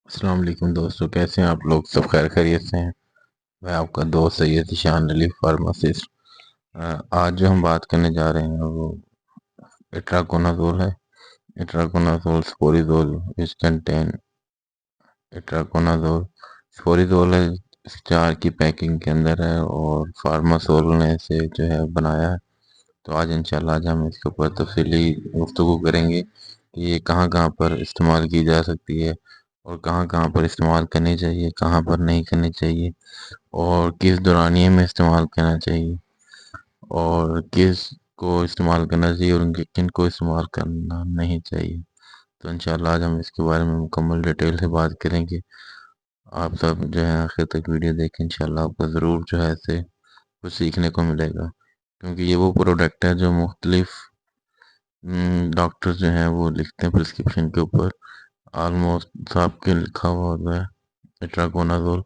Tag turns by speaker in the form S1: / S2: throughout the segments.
S1: السلام علیکم دوستو، کیسے ہیں آپ لوگ؟ سب خیر خیریت سے ہیں؟ میں آپ کا دوست سید ذیشان علی فارماسسٹ۔ آج جو ہم بات کرنے جا رہے ہیں وہ اٹراکونازول ہے۔ اٹراکونازول سپوریزول وچ کنٹین اٹراکونازول سپوریزول ہے، اسٹار کی پیکنگ کے اندر ہے اور فارماسول نے اسے جو ہے بنایا ہے۔ تو آج ہم اس کے اوپر تفصیلی گفتگو کریں گے کہ یہ کہاں کہاں پر استعمال کی جا سکتی ہے اور کہاں کہاں پر استعمال کرنی چاہیے، کہاں پر نہیں کرنی چاہیے، اور کس دورانیے میں استعمال کرنا چاہیے، اور کس کو استعمال کرنا چاہیے اور کن کو استعمال کرنا نہیں چاہیے۔ تو انشاءاللہ آج ہم اس کے بارے میں مکمل ڈیٹیل سے بات کریں گے۔ آپ سب جو ہے آخر تک ویڈیو دیکھیں، انشاءاللہ آپ کو ضرور جو ہے اسے کچھ سیکھنے کو ملے گا، کیونکہ یہ وہ پروڈکٹ ہے جو مختلف ڈاکٹر جو ہیں وہ لکھتے ہیں پرسکرپشن کے اوپر۔ آلموسٹ آپ کے لکھا ہوا ہوتا ہے اٹراکونازول،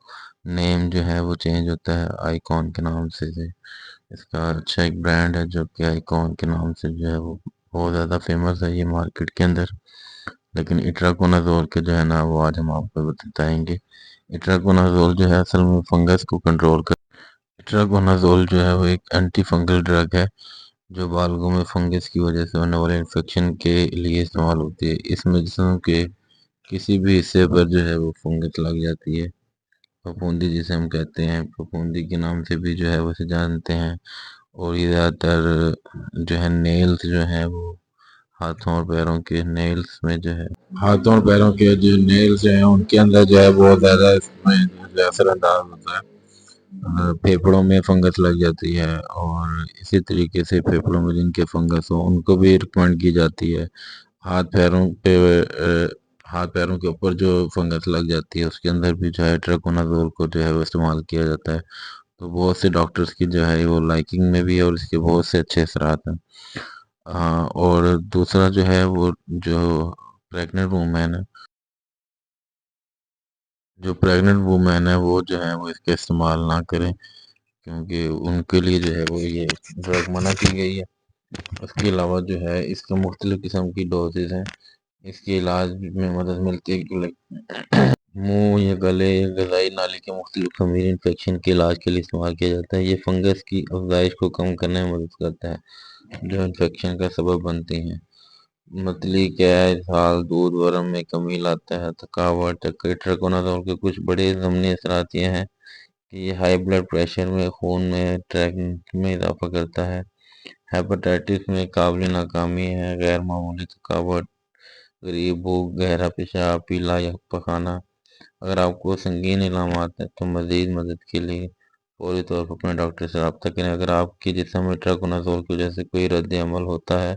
S1: نیم جو ہے وہ چینج ہوتا ہے آئیکون کے نام سے۔ اس کا اچھا ایک برانڈ ہے جو کہ آئیکون کے نام سے جو ہے وہ بہت زیادہ فیمس ہے یہ مارکیٹ کے اندر۔ لیکن اٹراکونازول کے جو ہے نا وہ آج ہم آپ کو بتائیں گے۔ اٹراکونازول جو ہے اصل میں فنگس کو کنٹرول اٹراکونازول جو ہے وہ ایک اینٹی فنگل ڈرگ ہے جو بالغوں میں فنگس کی وجہ سے ہونے والے انفیکشن کے لیے استعمال ہوتی ہے۔ اس میں جسم کے کسی بھی حصے پر جو ہے وہ فنگس لگ جاتی ہے، پھپھوندی جسے ہم کہتے ہیں، پھپھوندی کے نام سے بھی جو ہے وہ اسے جانتے ہیں۔ اور یہ زیادہ تر جو ہے نیلز جو ہیں وہ ہاتھوں اور پیروں کے نیلز میں جو ہے ہاتھوں اور پیروں کے جو نیلز ہیں ان کے اندر جو ہے بہت زیادہ اس میں اثر انداز ہوتا ہے۔ پھیپھڑوں میں فنگس لگ جاتی ہے، اور اسی طریقے سے پھیپھڑوں میں جن کے فنگس ہوں ان کو بھی ریکمینڈ کی جاتی ہے۔ ہاتھ پیروں کے اوپر جو فنگس لگ جاتی ہے اس کے اندر بھی جو ہے اٹراکونازول کو جو ہے وہ استعمال کیا جاتا ہے۔ تو بہت سے ڈاکٹرز کی جو ہے وہ لائکنگ میں بھی ہے اور اس کے بہت سے اچھے اثرات ہیں۔ اور دوسرا جو ہے وہ جو پریگننٹ وومین ہے وہ جو ہے وہ اس کا استعمال نہ کریں، کیونکہ ان کے لیے جو ہے وہ یہ ڈرگ منع کی گئی ہے۔ اس کے علاوہ جو ہے اس کے مختلف قسم کی ڈوزز ہیں۔ اس کے علاج میں مدد ملتی ہے کہ منہ یا گلے یا غذائی نالی کے مختلف خمیر انفیکشن کے علاج کے لیے استعمال کیا جاتا ہے۔ یہ فنگس کی افزائش کو کم کرنے میں مدد کرتا ہے جو انفیکشن کا سبب بنتی ہیں۔ متلی گیس، اسہال، دودھ ورم میں کمی لاتا ہے، تھکاوٹ۔ اٹراکونازول کے کچھ بڑے ضمنی اثرات یہ ہیں کہ یہ ہائی بلڈ پریشر میں، خون میں ٹریکنگ میں اضافہ کرتا ہے، ہیپاٹائٹس میں قابل ناکامی ہے، غیر معمولی تھکاوٹ، غریب بھوک، گہرا پیشاب، پیلا یا پخانا۔ اگر آپ کو سنگین علامات ہیں تو مزید مدد کے لیے فوری طور پر اپنے ڈاکٹر سے رابطہ کریں۔ اگر آپ کے جسم میں اٹراکونازول کی وجہ سے کوئی رد عمل ہوتا ہے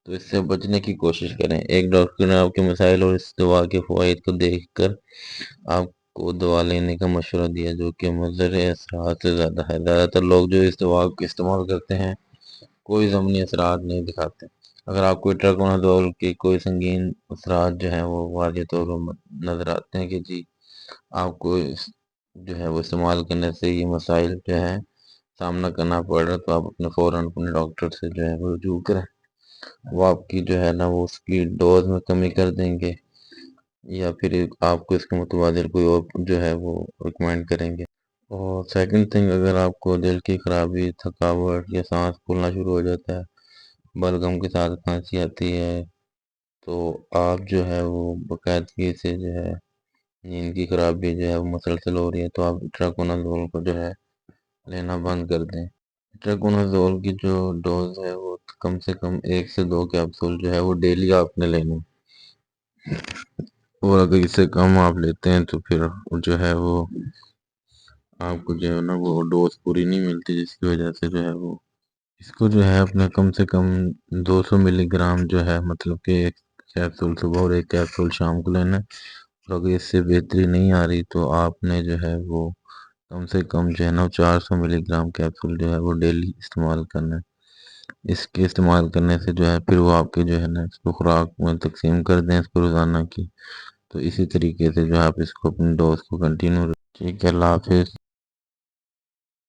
S1: تو اس سے بچنے کی کوشش کریں۔ ایک ڈاکٹر نے آپ کے مسائل اور اس دوا کے فوائد کو دیکھ کر آپ کو دوا لینے کا مشورہ دیا جو کہ مضر اثرات سے زیادہ ہے۔ زیادہ تر لوگ جو اس دوا کو استعمال کرتے ہیں کوئی ضمنی اثرات نہیں دکھاتے۔ اگر آپ کو اٹراکونازول کے کوئی سنگین اثرات جو ہیں وہ واضح طور پر نظر آتے ہیں کہ جی آپ کو جو ہے وہ استعمال کرنے سے یہ مسائل جو ہے سامنا کرنا پڑ رہا، تو آپ فوراً اپنے ڈاکٹر سے جو ہے وہ رجوع کریں۔ وہ آپ کی جو ہے نا وہ اس کی ڈوز میں کمی کر دیں گے، یا پھر آپ کو اس کے متبادل کوئی اور جو ہے وہ ریکمینڈ کریں گے۔ اور سیکنڈ تھنگ، اگر آپ کو دل کی خرابی، تھکاوٹ یا سانس پھولنا شروع ہو جاتا ہے، بلغم کے ساتھ کھانسی آتی ہے، تو آپ جو ہے وہ باقاعدگی سے جو ہے نیند کی خرابی جو ہے وہ مسلسل ہو رہی ہے تو آپ اٹراکونازول کو جو ہے لینا بند کر دیں۔ اٹراکونازول کی جو ڈوز ہے وہ کم سے کم 1 سے 2 کیپسول جو ہے وہ ڈیلی آپ نے لینے، اور اگر اس سے کم آپ لیتے ہیں تو پھر جو ہے وہ آپ کو جو ہے نا وہ ڈوز پوری نہیں ملتی، جس کی وجہ سے جو ہے وہ اس کو جو ہے اپنے کم سے کم 200 ملی گرام جو ہے، مطلب کہ 1 کیپسول صبح اور 1 کیپسول شام کو لینا ہے۔ اور اگر اس سے بہتری نہیں آ رہی تو آپ نے جو ہے وہ کم سے کم جو ہے نا 400 ملی گرام کیپسول جو ہے وہ ڈیلی استعمال کرنا ہے۔ اس کے استعمال کرنے سے جو ہے پھر وہ آپ کے جو ہے نا اس کو خوراک میں تقسیم کر دیں اس کو روزانہ کی، تو اسی طریقے سے جو ہے آپ اس کو اپنی ڈوز کو کنٹینیو ٹھیک ہے۔ اللہ حافظ۔